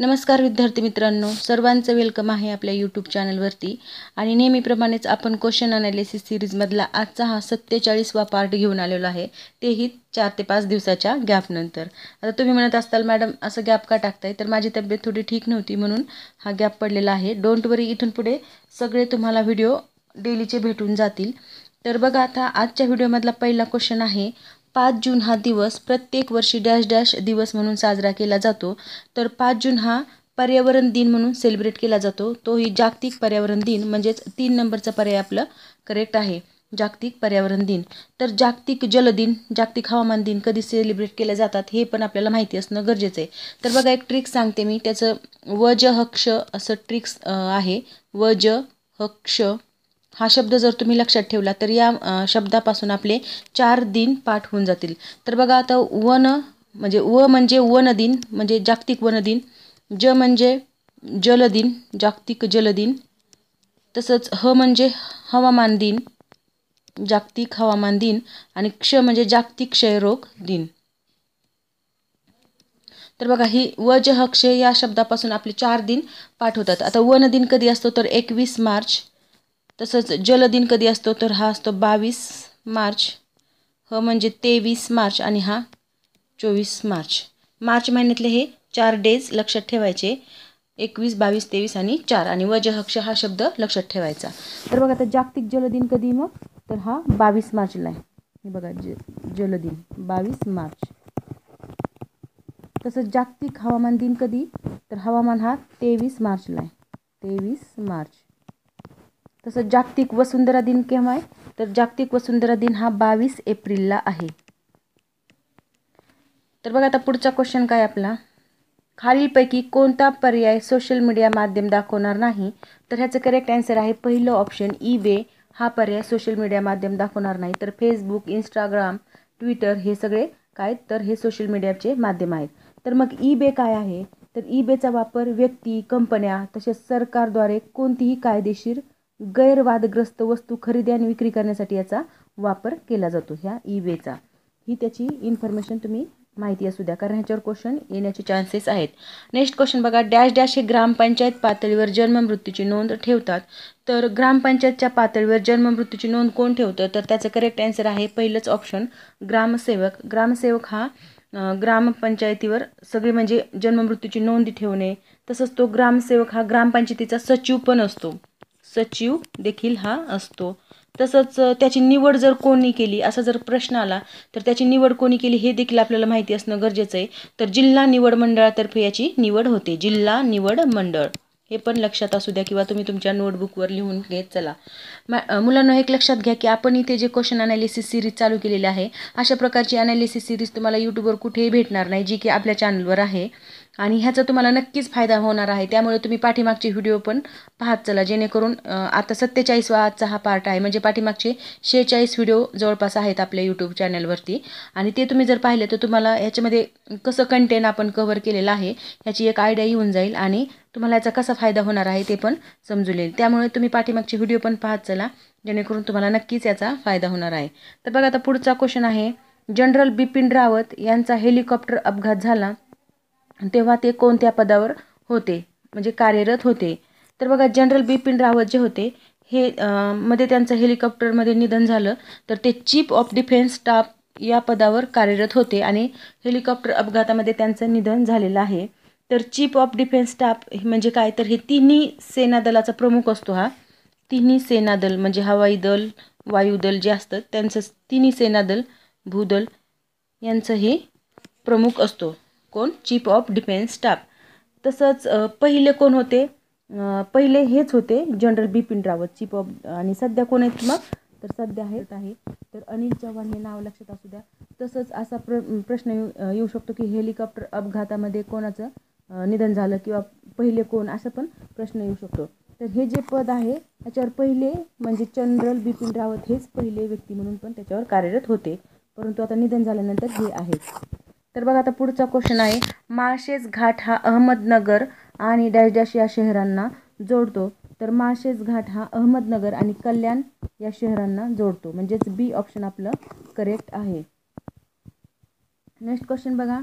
नमस्कार विद्यार्थी मित्रांनो, सर्वांचं वेलकम आहे आपल्या यूट्यूब चॅनलवरती. आणि नेहमीप्रमाणेच आपण क्वेश्चन ॲनालिसिस सिरीजमधला आजचा हा 47वा पार्ट घेऊन आलेलो आहे, तेही 4 ते 5 दिवसाच्या गॅपनंतर. आता तुम्ही म्हणत असताल मॅडम असं गॅप का टाकताय, तर माझी तब्येत थोडी ठीक नव्हती म्हणून हा गॅप पडलेला आहे. डोंट वरी, इथून पुढे सगळे तुम्हाला व्हिडिओ डेलीचे भेटून जातील. तर बघा, आता आजच्या व्हिडिओमधला पहिला क्वेश्चन आहे, 5 जून हा दिवस प्रत्येक वर्षी डॅश डॅश दिवस म्हणून साजरा केला जातो. तर 5 जून हा पर्यावरण दिन म्हणून सेलिब्रेट केला जातो. तोही जागतिक पर्यावरण दिन, म्हणजेच 3 नंबरचा पर्याय आपलं करेक्ट आहे, जागतिक पर्यावरण दिन. तर जागतिक जल दिन, जागतिक हवामान दिन कधी सेलिब्रेट केले जातात हे पण आपल्याला माहिती असणं गरजेचं आहे. तर बघा, एक ट्रिक्स सांगते मी, त्याचं वजहक्ष असं ट्रिक्स आहे. वजहक्ष हा शब्द जर तुम्ही लक्षात ठेवला तर या शब्दापासून आपले 4 दिन पाठ होऊन जातील. तर बघा, आता वन म्हणजे वन दिन म्हणजे जागतिक वन दिन, ज म्हणजे जल दिन, जागतिक जल दिन. तसंच ह म्हणजे हवामान दिन, जागतिक हवामान दिन. आणि क्ष म्हणजे जागतिक क्षयरोग दिन. तर बघा, ही वजहक्ष या शब्दापासून आपले 4 दिन पाठ होतात. आता वन दिन कधी असतो तर 21 मार्च. तसंच जलदिन कधी असतो तर हा असतो 22 मार्च. ह म्हणजे 23 मार्च आणि हा 24 मार्च. मार्च महिन्यातले हे 4 डेज लक्षात ठेवायचे, 21, 22, 23 आणि 4. आणि वजहक्ष हा शब्द लक्षात ठेवायचा. तर बघा, आता जागतिक जलदिन कधी मग, तर हा 22 मार्चला आहे. हे बघा, जलदिन 22 मार्च. तसंच जागतिक हवामान दिन कधी, तर हवामान हा 23 मार्चला आहे, 23 मार्च. तसंच जागतिक वसुंधरा दिन केव्हा आहे, तर जागतिक वसुंधरा दिन हा 22 एप्रिलला आहे. तर बघा, आता पुढचा क्वेश्चन काय आपला, खालीलपैकी कोणता पर्याय सोशल मीडिया माध्यम दाखवणार नाही, तर ह्याचं करेक्ट आन्सर आहे पहिलं ऑप्शन, ईबे हा पर्याय सोशल मीडिया माध्यम दाखवणार नाही. तर फेसबुक, इंस्टाग्राम, ट्विटर हे सगळे काय, तर हे सोशल मीडियाचे माध्यम आहेत. तर मग ईबे काय आहे, तर ईबेचा वापर व्यक्ती, कंपन्या तसेच सरकारद्वारे कोणतीही कायदेशीर गैरवादग्रस्त वस्तू खरेदी आणि विक्री करण्यासाठी याचा वापर केला जातो, ह्या ईबेचा. ही त्याची इन्फॉर्मेशन तुम्ही माहिती असू द्या, कारण ह्याच्यावर क्वेश्चन येण्याचे चान्सेस आहेत. नेक्स्ट क्वेश्चन बघा, डॅश डॅश हे ग्रामपंचायत पातळीवर जन्ममृत्यूची नोंद ठेवतात. तर ग्रामपंचायतच्या पातळीवर जन्ममृत्यूची नोंद कोण ठेवतं, तर त्याचं करेक्ट आन्सर आहे पहिलंच ऑप्शन, ग्रामसेवक. ग्रामसेवक हा ग्रामपंचायतीवर सगळे म्हणजे जन्ममृत्यूची नोंद ठेवणे. तसंच तो ग्रामसेवक हा ग्रामपंचायतीचा सचिव पण असतो, सचिव देखील हा असतो. तसंच त्याची निवड जर कोणी केली असा जर प्रश्न आला, तर त्याची निवड कोणी केली हे देखील आपल्याला माहिती असणं गरजेचं आहे. तर जिल्हा निवड मंडळातर्फे याची निवड होते, जिल्हा निवड मंडळ. हे पण लक्षात असू द्या किंवा तुम्ही तुमच्या नोटबुकवर लिहून घेत चला. मुलांना एक लक्षात घ्या की आपण इथे जे क्वेश्चन ॲनालिसिस सिरीज चालू केलेली आहे, अशा प्रकारची ॲनालिसिस सिरीज तुम्हाला यूट्यूबवर कुठेही भेटणार नाही, जी की आपल्या चॅनलवर आहे. आणि ह्याचा तुम्हाला नक्कीच फायदा होणार आहे. त्यामुळे तुम्ही पाठीमागचे व्हिडिओ पण पाहत चला, जेणेकरून आता 47वा आजचा हा पार्ट आहे, म्हणजे पाठीमागचे 46 व्हिडिओ जवळपास आहेत आपल्या यूट्यूब चॅनलवरती. आणि ते तुम्ही जर पाहिले तर तुम्हाला ह्याच्यामध्ये कसं कंटेंट आपण कव्हर केलेलं आहे ह्याची एक आयडिया येऊन जाईल आणि तुम्हाला याचा कसा फायदा होणार आहे ते पण समजून येईल. त्यामुळे तुम्ही पाठीमागचे व्हिडिओ पण पाहत चला, जेणेकरून तुम्हाला नक्कीच याचा फायदा होणार आहे. तर बघा, आता पुढचा क्वेश्चन आहे, जनरल बिपिन रावत यांचा हेलिकॉप्टर अपघात झाला तेव्हा ते कोणत्या पदावर होते, म्हणजे कार्यरत होते. तर बघा, जनरल बिपिन रावत जे होते हे मध्ये त्यांचं हेलिकॉप्टरमध्ये निधन झालं, तर ते चीफ ऑफ डिफेन्स स्टाफ या पदावर कार्यरत होते आणि हेलिकॉप्टर अपघातामध्ये त्यांचं निधन झालेलं आहे. तर चीफ ऑफ डिफेन्स स्टाफ म्हणजे काय, तर हे तिन्ही सेनादलाचा प्रमुख असतो. हा तिन्ही सेनादल म्हणजे हवाई दल, वायुदल जे असतं त्यांचं, तिन्ही सेनादल, भूदल यांचं हे प्रमुख असतो. कोण, चीफ ऑफ डिफेन्स स्टाफ. तसंच पहिले कोण होते, पहिले हेच होते general Bipin Rawat chief of. आणि सध्या कोण आहेत मग, तर सध्या आहे तर अनिल चव्हाण हे नाव लक्षात असू द्या. तसंच असा प्रश्न येऊ शकतो की हेलिकॉप्टर अपघातामध्ये कोणाचं निधन झालं किंवा पहिले कोण, असं पण प्रश्न येऊ शकतो. तर हे जे पद आहे त्याच्यावर पहिले म्हणजे जनरल बिपिन रावत हेच पहिले व्यक्ती म्हणून पण त्याच्यावर कार्यरत होते, परंतु आता निधन झाल्यानंतर हे आहेत. तर बघा, आता पुढचा क्वेश्चन आहे, माळशेज घाट हा अहमदनगर आणि डॅश डॅश या शहरांना जोडतो. तर माळशेज घाट हा अहमदनगर आणि कल्याण या शहरांना जोडतो, म्हणजेच बी ऑप्शन आपलं करेक्ट आहे. नेक्स्ट क्वेश्चन बघा,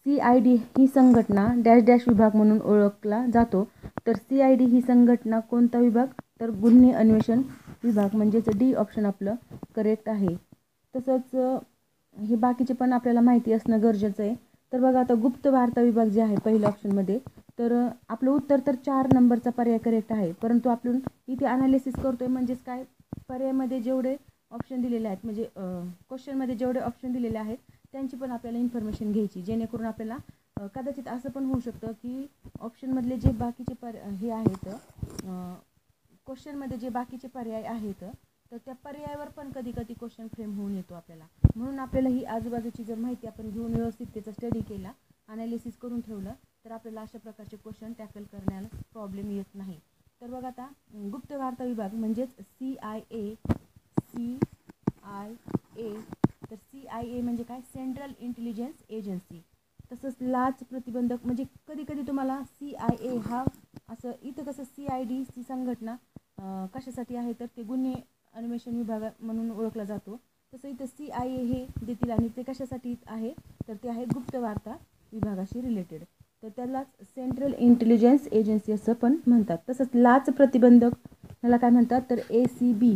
CID ही संघटना डॅश डॅश विभाग म्हणून ओळखला जातो. तर CID ही संघटना कोणता विभाग? तर गुन्हे अन्वेषण विभाग, म्हणजेच डी ऑप्शन आपलं करेक्ट आहे. तसंच हे बाकीचे पण आपल्याला माहिती असणं गरजेचं आहे. तर बघा आता गुप्त वार्ता विभाग जे आहे पहिल्या ऑप्शनमध्ये, तर आपलं उत्तर तर 4 नंबरचा पर्याय करेक्ट आहे. परंतु आपण इथे अनालिसिस करतोय म्हणजेच काय, पर्यायामध्ये जेवढे ऑप्शन दिलेले आहेत, म्हणजे क्वेश्चनमध्ये जेवढे ऑप्शन दिलेले आहेत त्यांची पण आपल्याला इन्फॉर्मेशन घ्यायची, जेणेकरून आपल्याला कदाचित असं पण होऊ शकतं की ऑप्शनमधले जे बाकीचे हे आहेत, क्वेश्चनमध्ये जे बाकीचे पर्याय आहेत तर त्या पर्यायावर पण कधी कधी क्वेश्चन फ्रेम होऊन येतो आपल्याला. म्हणून आपल्याला ही आजूबाजूची जर माहिती आपण घेऊन व्यवस्थित त्याचा स्टडी केला, अनालिसिस करून ठेवलं, तर आपल्याला अशा प्रकारचे क्वेश्चन टॅकल करण्याला प्रॉब्लेम येत नाही. तर बघा आता गुप्त वार्ता विभाग म्हणजेच CIA. तर CIA म्हणजे काय? Central intelligence agency. तसंच लाच प्रतिबंधक, म्हणजे कधी कधी तुम्हाला CIA हा असं, इथं कसं CID ची संघटना कशासाठी आहे तर ते गुन्हे अन्वेषण विभाग म्हणून ओळखला जातो. तसं इथं CIA हे देतील आणि ते कशासाठी आहे तर ते आहे गुप्त वार्ता विभागाशी रिलेटेड. तर त्यालाच सेंट्रल इंटेलिजन्स एजन्सी असं पण म्हणतात. तसंच लाच प्रतिबंधक ह्याला काय म्हणतात तर ACB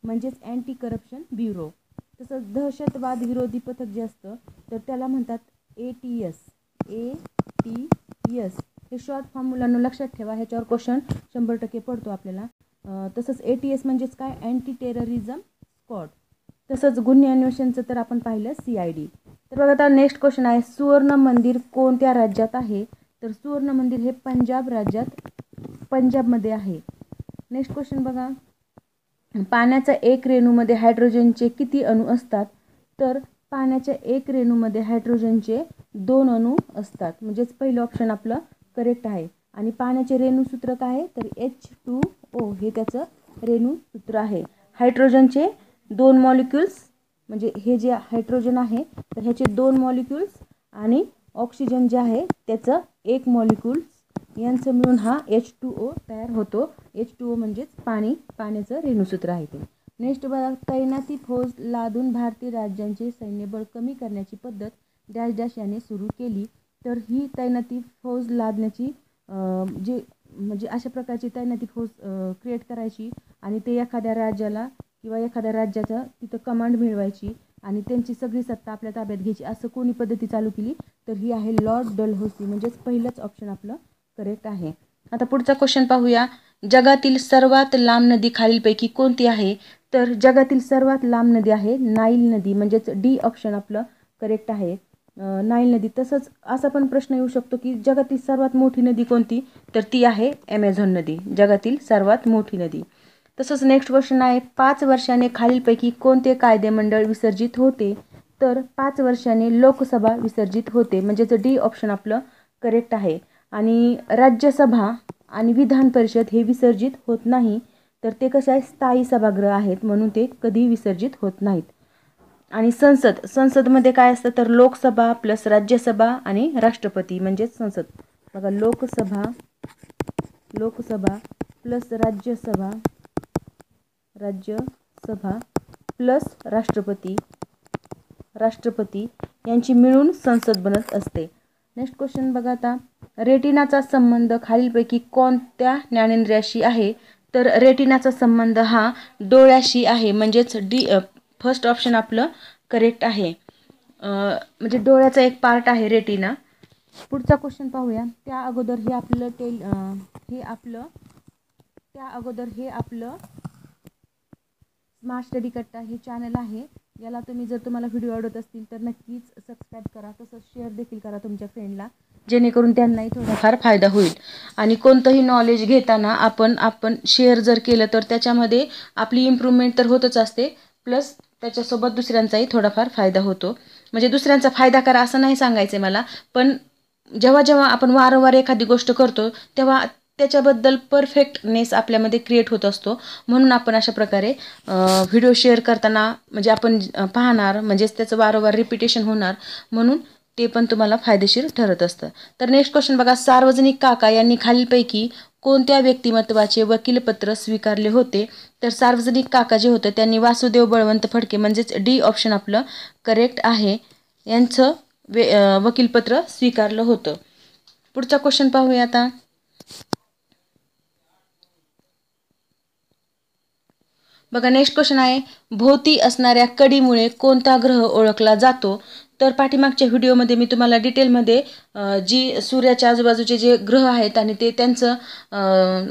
म्हणजेच अँटी करप्शन ब्युरो. तसंच दहशतवाद विरोधी पथक जे असतं तर त्याला म्हणतात ATS. हे शॉर्ट फॉर्म मुलांना लक्षात ठेवा, ह्याच्यावर क्वेश्चन 100% पडतो आपल्याला. तसंच ATS म्हणजेच काय? Anti terrorism squad. तसंच गुन्हे अन्वेषणचं तर आपण पाहिलं CID. तर बघा आता नेक्स्ट क्वेश्चन आहे, सुवर्ण मंदिर कोणत्या राज्यात आहे? तर सुवर्ण मंदिर हे पंजाबमध्ये आहे. नेक्स्ट क्वेश्चन बघा, पाण्याच्या एक रेणूमध्ये हायड्रोजनचे किती अणू असतात? तर पाण्याच्या एक रेणूमध्ये हायड्रोजनचे 2 अणू असतात, म्हणजेच पहिलं ऑप्शन आपलं करेक्ट आहे. आणि पाण्याचे रेणूसूत्र काय आहे तर H2O हे त्याचं रेणूसूत्र आहे. हायड्रोजनचे 2 मॉलिक्युल्स, म्हणजे हे जे हायड्रोजन आहे तर ह्याचे 2 मॉलिक्युल्स आणि ऑक्सिजन जे आहे त्याचं 1 मॉलिक्युल्स, यांचं मिळून हा H2O तयार होतो. H2O म्हणजेच पाण्याचं रेणूसूत्र आहे ते. नेक्स्ट बघा, तैनाती फौज लादून भारतीय राज्यांचे सैन्यबळ कमी करण्याची पद्धत डॅश डॅश याने सुरू केली. तर ही तैनाती फौज लादण्याची म्हणजे अशा प्रकारची तैनाती फौज क्रिएट करायची आणि ते एखाद्या राज्याला किंवा एखाद्या राज्याचं तिथं कमांड मिळवायची आणि त्यांची सगळी सत्ता आपल्या ताब्यात घ्यायची, असं कोणी पद्धती चालू केली तर ही आहे लॉर्ड डलहौसी, म्हणजेच पहिलंच ऑप्शन आपलं करेक्ट आहे. आता पुढचा क्वेश्चन पाहूया, जगातील सर्वात लांब नदी खालीलपैकी कोणती आहे? तर जगातील सर्वात लांब नदी आहे नाईल नदी, म्हणजेच डी ऑप्शन आपलं करेक्ट आहे, नाईल नदी. तसंच असा पण प्रश्न येऊ शकतो की जगातील सर्वात मोठी नदी कोणती? तर ती आहे ॲमेझॉन नदी, जगातील सर्वात मोठी नदी. तसंच नेक्स्ट क्वेश्चन आहे, 5 वर्षाने खालीलपैकी कोणते कायदेमंडळ विसर्जित होते? तर 5 वर्षाने लोकसभा विसर्जित होते, म्हणजेच डी ऑप्शन आपलं करेक्ट आहे. आणि राज्यसभा आणि विधान परिषद हे विसर्जित होत नाही, तर ते कसं आहे स्थायी सभागृह आहेत म्हणून ते कधी विसर्जित होत नाहीत. आणि संसदमध्ये काय असतं तर लोकसभा प्लस राज्यसभा आणि राष्ट्रपती, म्हणजेच संसद. बघा, लोकसभा प्लस राज्यसभा प्लस राष्ट्रपती यांची मिळून संसद बनत असते. नेक्स्ट क्वेश्चन बघा आता, रेटिनाचा संबंध खालीलपैकी कोणत्या ज्ञानेंद्रियाशी आहे? तर रेटिनाचा संबंध हा डोळ्याशी आहे, म्हणजेच फर्स्ट ऑप्शन आपलं करेक्ट आहे. म्हणजे डोळ्याचा एक पार्ट आहे रेटिना. पुढचा क्वेश्चन पाहूया, त्या अगोदर हे आपलं स्मार्ट स्टडी कट्टा हे चॅनल आहे. याला तुम्हाला व्हिडिओ आवडत असतील तर नक्कीच सबस्क्राईब करा, तसंच शेअर देखील करा तुमच्या फ्रेंडला, जेणेकरून त्यांनाही थोडाफार फायदा होईल. आणि कोणतंही नॉलेज घेताना आपण शेअर जर केलं तर त्याच्यामध्ये आपली इम्प्रूव्हमेंट तर होतच असते, प्लस त्याच्यासोबत दुसऱ्यांचाही थोडाफार फायदा होतो. म्हणजे दुसऱ्यांचा फायदा करा असं नाही सांगायचं आहे मला, पण जेव्हा आपण वारंवार एखादी गोष्ट करतो तेव्हा त्याच्याबद्दल परफेक्टनेस आपल्यामध्ये क्रिएट होत असतो. म्हणून आपण अशा प्रकारे व्हिडिओ शेअर करताना म्हणजे आपण पाहणार, म्हणजेच त्याचं वारंवार रिपिटेशन होणार, म्हणून ते पण तुम्हाला फायदेशीर ठरत असतं. तर नेक्स्ट क्वेश्चन बघा, सार्वजनिक काका यांनी खालीलपैकी कोणत्या व्यक्तिमत्वाचे वकीलपत्र स्वीकारले होते? तर सार्वजनिक काका जे होतं त्यांनी वासुदेव बळवंत फडके, म्हणजेच डी ऑप्शन आपलं करेक्ट आहे, यांचं वकीलपत्र स्वीकारलं होतं. पुढचा क्वेश्चन पाहूया आता. बघा नेक्स्ट क्वेश्चन आहे, भोवती असणाऱ्या कडीमुळे कोणता ग्रह ओळखला जातो? तर पाठीमागच्या व्हिडिओमध्ये मी तुम्हाला डिटेलमध्ये जी सूर्याच्या आजूबाजूचे जे ग्रह आहेत आणि ते त्यांचं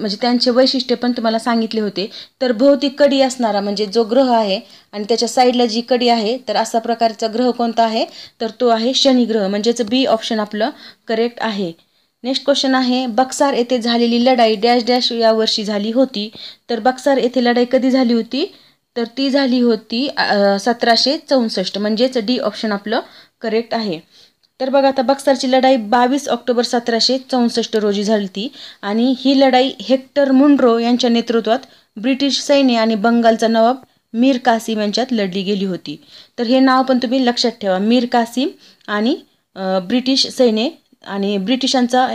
म्हणजे त्यांचे वैशिष्ट्य पण तुम्हाला सांगितले होते. तर भोवती कडी असणारा म्हणजे जो ग्रह आहे आणि त्याच्या साईडला जी कडी आहे, तर असा प्रकारचा ग्रह कोणता आहे? तर तो आहे शनी ग्रह, म्हणजेच बी ऑप्शन आपलं करेक्ट आहे. नेक्स्ट क्वेश्चन आहे, बक्सार येथे झालेली लढाई डॅश डॅश या वर्षी झाली होती? तर बक्सार येथे लढाई कधी झाली होती? तर ती झाली होती 1764, म्हणजेच डी ऑप्शन आपलं करेक्ट आहे. तर बघा आता बक्सारची लढाई 22 ऑक्टोबर 1764 रोजी झाली ती आणि ही लढाई हेक्टर मुनरो यांच्या नेतृत्वात ब्रिटिश सैन्य आणि बंगालचा नवाब मीर कासिम यांच्यात लढली गेली होती. तर हे नाव पण तुम्ही लक्षात ठेवा, मीर कासिम आणि ब्रिटिश सैन्य आणि ब्रिटिशांचा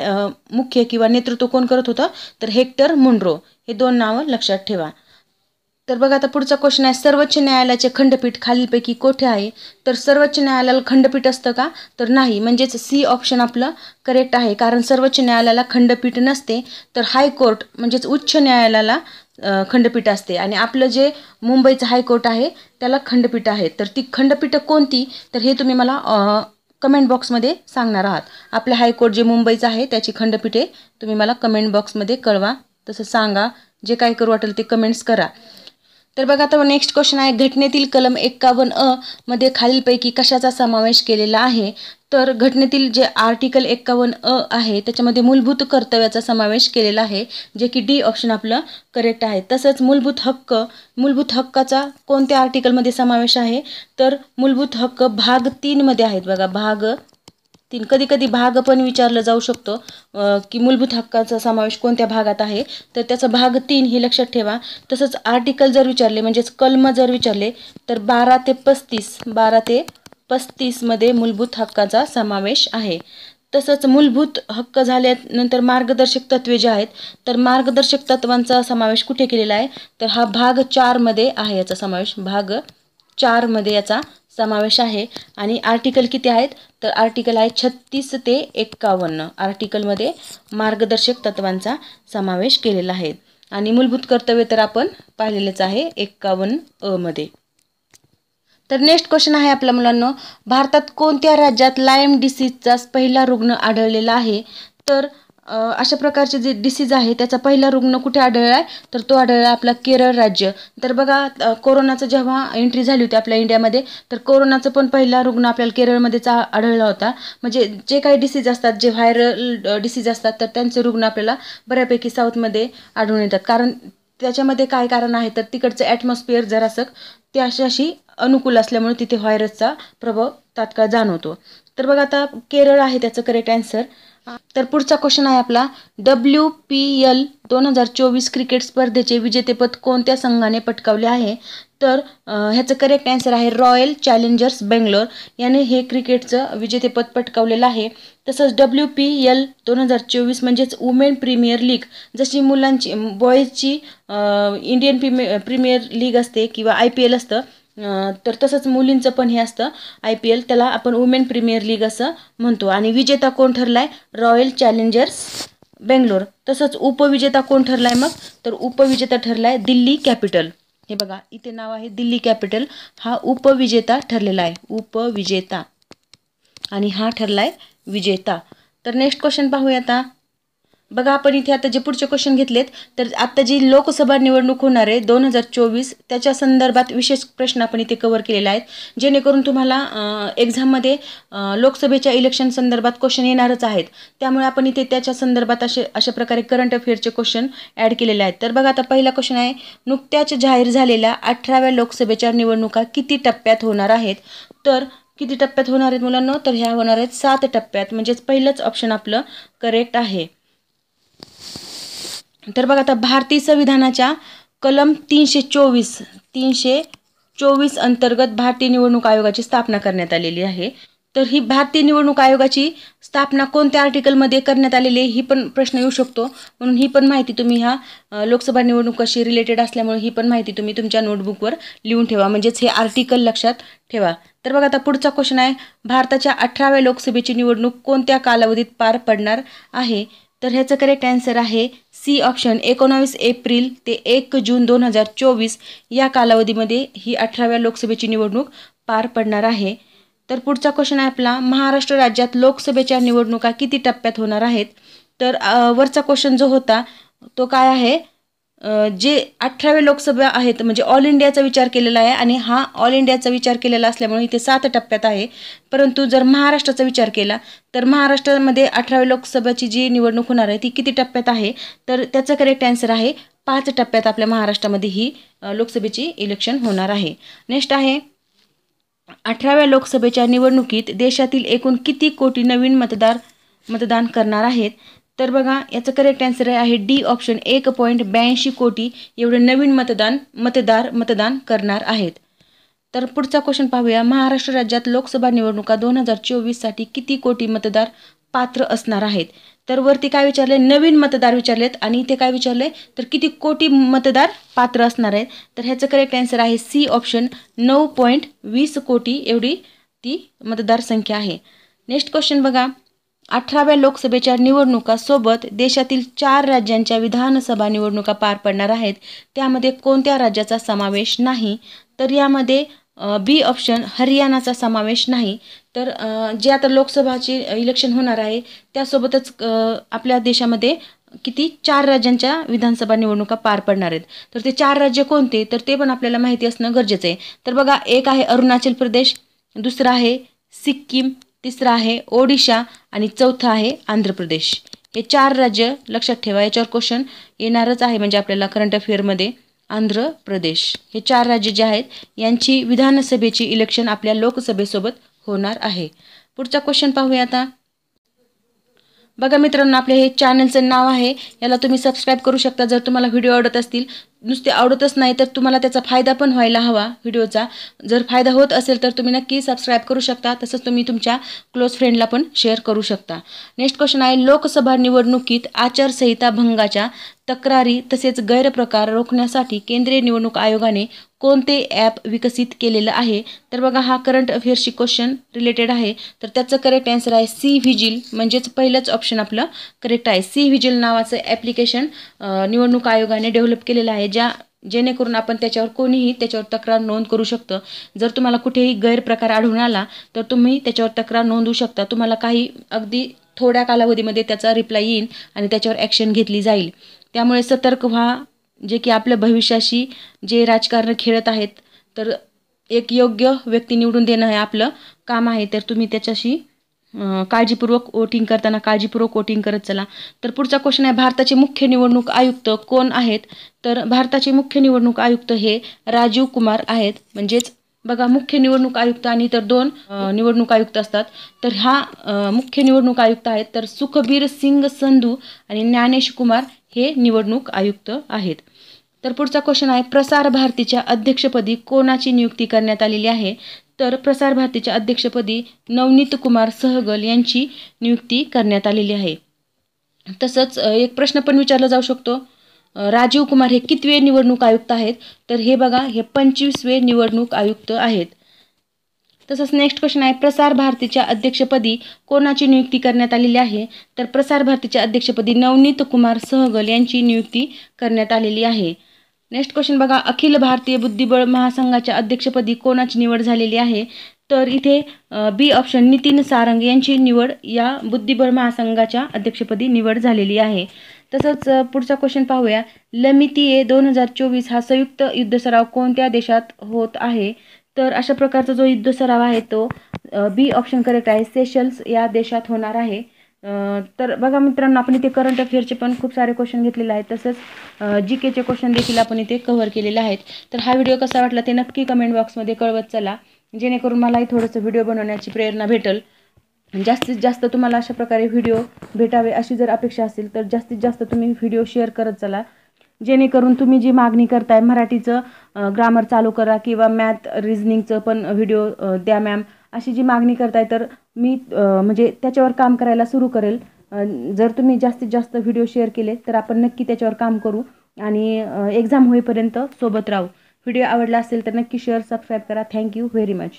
मुख्य किंवा नेतृत्व कोण करत होतं? तर हेक्टर मुनरो. हे दोन नावं लक्षात ठेवा. तर बघा आता पुढचा क्वेश्चन आहे, सर्वोच्च न्यायालयाचे खंडपीठ खालीलपैकी कोठे आहे? तर सर्वोच्च न्यायालयाला खंडपीठ असतं का? तर नाही, म्हणजेच सी ऑप्शन आपलं करेक्ट आहे. कारण सर्वोच्च न्यायालयाला खंडपीठ नसते, तर हायकोर्ट म्हणजेच उच्च न्यायालयाला खंडपीठ असते आणि आपलं जे मुंबईचं हायकोर्ट आहे त्याला खंडपीठ आहे. तर ती खंडपीठं कोणती? तर हे तुम्ही मला कमेंट बॉक्समध्ये सांगणार आहात. आपलं हायकोर्ट जे मुंबईचं आहे त्याची खंडपीठे तुम्ही मला कमेंट बॉक्समध्ये कळवा, तसं सांगा, जे काय करू वाटेल ते कमेंट्स करा. तर बघा आता नेक्स्ट क्वेश्चन आहे, घटनेतील कलम 51A मध्ये खालीलपैकी कशाचा समावेश केलेला आहे? तर घटनेतील जे आर्टिकल 51A आहे त्याच्यामध्ये मूलभूत कर्तव्याचा समावेश केलेला आहे, जे की डी ऑप्शन आपलं करेक्ट आहे. तसंच मूलभूत हक्काचा कोणत्या आर्टिकलमध्ये समावेश आहे? तर मूलभूत हक्क भाग 3 मध्ये आहेत. बघा भाग 3, कधी कधी भाग पण विचारलं जाऊ शकतो की मूलभूत हक्काचा समावेश कोणत्या भागात आहे, तर त्याचा भाग 3 हे लक्षात ठेवा. तसंच आर्टिकल जर विचारले म्हणजेच कलम जर विचारले तर 12 ते 35 मध्ये मूलभूत हक्काचा समावेश आहे. तसंच मूलभूत हक्क झाल्यानंतर मार्गदर्शक तत्वे जे आहेत, तर मार्गदर्शक तत्वांचा समावेश कुठे केलेला आहे? तर हा भाग 4 मध्ये आहे याचा समावेश, भाग 4 मध्ये याचा समावेश आहे. आणि आर्टिकल किती आहेत? तर आर्टिकल आहे 36 ते 51. आर्टिकलमध्ये मार्गदर्शक तत्वांचा समावेश केलेला आहे आणि मूलभूत कर्तव्य तर आपण पाहिलेलेच आहे 51A मध्ये. तर नेक्स्ट क्वेश्चन आहे आपल्या मुलांनो, भारतात कोणत्या राज्यात लाईम डिसीजचा पहिला रुग्ण आढळलेला आहे? तर अशा प्रकारचे जे डिसीज आहे त्याचा पहिला रुग्ण कुठे आढळला आहे? तर तो आढळला आपला केरळ राज्य. तर बघा कोरोनाचं जेव्हा एंट्री झाली होती आपल्या इंडियामध्ये, तर कोरोनाचं पण पहिला रुग्ण आपल्याला केरळमध्येच आढळला होता. म्हणजे जे काही डिसीज असतात, जे व्हायरल डिसीज असतात, तर त्यांचे रुग्ण आपल्याला बऱ्यापैकी साऊथमध्ये आढळून येतात. कारण त्याच्यामध्ये काय कारण आहे? तर तिकडचं ॲटमॉस्फिअर जरासं ते अशी अनुकूल असल्यामुळे तिथे व्हायरसचा प्रभाव तात्काळ जाणवतो. तर बघा आता केरळ आहे त्याचं करेक्ट आन्सर. तर पुढचा क्वेश्चन आहे आपला, WPL 2024 क्रिकेट स्पर्धेचे विजेतेपद कोणत्या संघाने पटकावले आहे? तर ह्याचं करेक्ट आन्सर आहे रॉयल चॅलेंजर्स बेंगलोर याने हे क्रिकेटचं विजेतेपद पटकावलेलं आहे. तसंच WPL 2024 म्हणजेच वुमेन प्रीमियर लीग, जशी मुलांची बॉईजची इंडियन प्रीमियर लीग असते किंवा IPL असतं, तर तसंच मुलींचं पण हे असतं IPL, त्याला आपण वुमेन प्रीमियर लीग असं म्हणतो. आणि विजेता कोण ठरलाय? Royal challengers Bangalore. तसंच उपविजेता कोण ठरलाय मग? तर उपविजेता ठरलाय दिल्ली कॅपिटल. हे बघा इथे नाव आहे दिल्ली कॅपिटल, हा उपविजेता ठरलेला आहे, उपविजेता, आणि हा ठरलाय विजेता. तर नेक्स्ट क्वेश्चन पाहूया आता. बघा आपण इथे आता जे पुढचे क्वेश्चन घेतलेत, तर आता जी लोकसभा निवडणूक होणार आहे 2024 त्याच्या संदर्भात विशेष प्रश्न आपण इथे कव्हर केलेले आहेत, जेणेकरून तुम्हाला एक्झाममध्ये लोकसभेच्या इलेक्शन संदर्भात क्वेश्चन येणारच आहेत. त्यामुळे आपण इथे त्याच्या संदर्भात अशा प्रकारे करंट अफेअरचे क्वेश्चन ॲड केलेले आहेत. तर बघा आता पहिला क्वेश्चन आहे, नुकत्याच जाहीर झालेल्या 18व्या लोकसभेच्या निवडणुका किती टप्प्यात होणार आहेत? तर किती टप्प्यात होणार आहेत मुलांनो? तर ह्या होणार आहेत 7 टप्प्यात, म्हणजेच पहिलंच ऑप्शन आपलं करेक्ट आहे. तर बघा आता भारतीय संविधानाच्या कलम 324 अंतर्गत भारतीय निवडणूक आयोगाची स्थापना करण्यात आलेली आहे. तर ही भारतीय निवडणूक आयोगाची स्थापना कोणत्या आर्टिकलमध्ये करण्यात आलेली आहे ही पण प्रश्न येऊ शकतो. म्हणून ही पण माहिती तुम्ही ह्या लोकसभा निवडणुकाशी रिलेटेड असल्यामुळे ही पण माहिती तुम्ही तुमच्या नोटबुकवर लिहून ठेवा, म्हणजेच हे आर्टिकल लक्षात ठेवा. तर बघा आता पुढचा क्वेश्चन आहे, भारताच्या 18व्या लोकसभेची निवडणूक कोणत्या कालावधीत पार पडणार आहे? तर ह्याचं करेक्ट आन्सर आहे सी ऑप्शन 19 एप्रिल ते 1 जून 2024 या कालावधीमध्ये ही 18व्या लोकसभेची निवडणूक पार पडणार आहे. तर पुढचा क्वेश्चन आहे आपला, महाराष्ट्र राज्यात लोकसभेच्या निवडणुका किती टप्प्यात होणार आहेत? तर वरचा क्वेश्चन जो होता तो काय आहे, जे 18व्या लोकसभा आहेत म्हणजे ऑल इंडियाचा विचार केलेला आहे आणि हा ऑल इंडियाचा विचार केलेला असल्यामुळे इथे 7 टप्प्यात आहे. परंतु जर महाराष्ट्राचा विचार केला तर महाराष्ट्रामध्ये 18व्या लोकसभेची जी निवडणूक होणार आहे ती किती टप्प्यात आहे? तर त्याचं करेक्ट आन्सर आहे 5 टप्प्यात आपल्या महाराष्ट्रामध्ये ही लोकसभेची इलेक्शन होणार आहे. नेक्स्ट आहे, 18व्या लोकसभेच्या निवडणुकीत देशातील एकूण किती कोटी नवीन मतदान करणार आहेत? तर बघा याचं करेक्ट आन्सर आहे डी ऑप्शन 1.82 कोटी एवढे नवीन मतदान करणार आहेत. तर पुढचा क्वेश्चन पाहूया, महाराष्ट्र राज्यात लोकसभा निवडणुका 2024 साठी किती कोटी मतदार पात्र असणार आहेत? तर वरती काय विचारले, नवीन मतदार विचारलेत आणि इथे काय विचारले तर किती कोटी मतदार पात्र असणार आहेत? तर ह्याचं करेक्ट आन्सर आहे सी ऑप्शन 9.20 कोटी एवढी ती मतदार संख्या आहे. नेक्स्ट क्वेश्चन बघा, 18व्या लोकसभेच्या निवडणुकासोबत देशातील 4 राज्यांच्या विधानसभा निवडणुका पार पडणार आहेत, त्यामध्ये कोणत्या राज्याचा समावेश नाही? तर यामध्ये बी ऑप्शन हरियाणाचा समावेश नाही. तर जे आता लोकसभाची इलेक्शन होणार आहे त्यासोबतच आपल्या देशामध्ये किती 4 राज्यांच्या विधानसभा निवडणुका पार पडणार आहेत. तर ते 4 राज्य कोणते तर ते पण आपल्याला माहिती असणं गरजेचं आहे. तर बघा, एक आहे अरुणाचल प्रदेश, दुसरा आहे सिक्कीम, तिसरा आहे ओडिशा आणि चौथा आहे आंध्र प्रदेश. हे 4 राज्य लक्षात ठेवा, याच्यावर क्वेश्चन येणारच आहे म्हणजे आपल्याला करंट अफेअरमध्ये. आंध्र प्रदेश हे 4 राज्य जे आहेत यांची विधानसभेची इलेक्शन आपल्या लोकसभेसोबत होणार आहे. पुढचा क्वेश्चन पाहूया आता. बघा मित्रांनो, आपल्या हे चॅनलचं नाव आहे, याला तुम्ही सबस्क्राईब करू शकता जर तुम्हाला व्हिडिओ आवडत असतील. नुसते आवडतच नाही तर तुम्हाला त्याचा फायदा पण व्हायला हवा व्हिडिओचा. जर फायदा होत असेल तर तुम्ही नक्की सबस्क्राईब करू शकता, तसंच तुम्ही तुमच्या क्लोज फ्रेंडला पण शेअर करू शकता. नेक्स्ट क्वेश्चन आहे, लोकसभा निवडणुकीत आचारसंहिता भंगाच्या तक्रारी तसेच गैरप्रकार रोखण्यासाठी केंद्रीय निवडणूक आयोगाने कोणते ॲप विकसित केलेलं आहे? तर बघा, हा करंट अफेअर्सशी क्वेश्चन रिलेटेड आहे. तर त्याचं करेक्ट आन्सर आहे सी व्हिजिल, म्हणजेच पहिलंच ऑप्शन आपलं करेक्ट आहे. सी व्हिजिल नावाचं ॲप्लिकेशन निवडणूक आयोगाने डेव्हलप केलेलं आहे, जेणेकरून आपण त्याच्यावर तक्रार नोंद करू शकतो. जर तुम्हाला कुठेही गैरप्रकार आढळून आला तर तुम्ही त्याच्यावर तक्रार नोंदवू शकता. तुम्हाला काही अगदी थोड्या कालावधीमध्ये त्याचा रिप्लाय येईल आणि त्याच्यावर ॲक्शन घेतली जाईल. त्यामुळे सतर्क व्हा, जे की आपल्या भविष्याशी जे राजकारण खेळत आहेत. तर एक योग्य व्यक्ती निवडून देणं हे आपलं काम आहे. तर तुम्ही त्याच्याशी काळजीपूर्वक वोटिंग करताना काळजीपूर्वक वोटिंग करत चला. तर पुढचा क्वेश्चन आहे, भारताचे मुख्य निवडणूक आयुक्त कोण आहेत? तर भारताचे मुख्य निवडणूक आयुक्त हे राजीव कुमार आहेत. म्हणजेच बघा, मुख्य निवडणूक आयुक्त आणि इतर 2 निवडणूक आयुक्त असतात. तर हा मुख्य निवडणूक आयुक्त आहेत. तर सुखबीर सिंग संधू आणि ज्ञानेश कुमार हे निवडणूक आयुक्त आहेत. तर पुढचा क्वेश्चन आहे, प्रसार भारतीच्या अध्यक्षपदी कोणाची नियुक्ती करण्यात आलेली आहे? तर प्रसार भारतीच्या अध्यक्षपदी नवनीत कुमार सहगल यांची नियुक्ती करण्यात आलेली आहे. तसंच एक प्रश्न पण विचारला जाऊ शकतो, राजीव कुमार हे कितवे निवडणूक आयुक्त आहेत? तर हे बघा, हे 25वे निवडणूक आयुक्त आहेत. तसंच नेक्स्ट क्वेश्चन आहे, प्रसार भारतीच्या अध्यक्षपदी कोणाची नियुक्ती करण्यात आलेली आहे? तर प्रसार भारतीच्या अध्यक्षपदी नवनीत कुमार सहगल यांची नियुक्ती करण्यात आलेली आहे. नेक्स्ट क्वेश्चन बघा, अखिल भारतीय बुद्धिबळ महासंघाच्या अध्यक्षपदी कोणाची निवड झालेली आहे? तर इथे बी ऑप्शन नितीन सारंग यांची निवड या बुद्धिबळ महासंघाच्या अध्यक्षपदी निवड झालेली आहे. तसंच पुढचा क्वेश्चन पाहूया, लमितीये 2024 हा संयुक्त युद्ध सराव कोणत्या देशात होत आहे? तर अशा प्रकारचा जो युद्ध सराव आहे तो बी ऑप्शन करेक्ट आहे, सेशल्स या देशात होणार आहे. तर बघा मित्रांनो, आपण इथे करंट अफेअरचे पण खूप सारे क्वेश्चन घेतलेले आहेत, तसंच जी केचे क्वेश्चन देखील आपण इथे कव्हर केलेले आहेत. तर हा व्हिडिओ कसा वाटला ते नक्की कमेंट बॉक्समध्ये कळवत चला, जेणेकरून मलाही थोडंसं व्हिडिओ बनवण्याची प्रेरणा भेटेल. जास्तीत जास्त तुम्हाला अशा प्रकारे व्हिडिओ भेटावे अशी जर अपेक्षा असेल तर जास्तीत जास्त तुम्ही व्हिडिओ शेअर करत चला, जेणेकरून तुम्ही जी मागणी करताय मराठीचं ग्रामर चालू करा किंवा मॅथ रिझनिंगचं पण व्हिडिओ द्या मॅम, अशी जी मागणी करताय तर मी म्हणजे त्याच्यावर काम करायला सुरू करेल. जर तुम्ही जास्तीत जास्त व्हिडिओ शेअर केले तर आपण नक्की त्याच्यावर काम करू आणि एक्झाम होईपर्यंत सोबत राहू. व्हिडिओ आवडला असेल तर नक्की शेअर सबस्क्राईब करा. Thank you very much.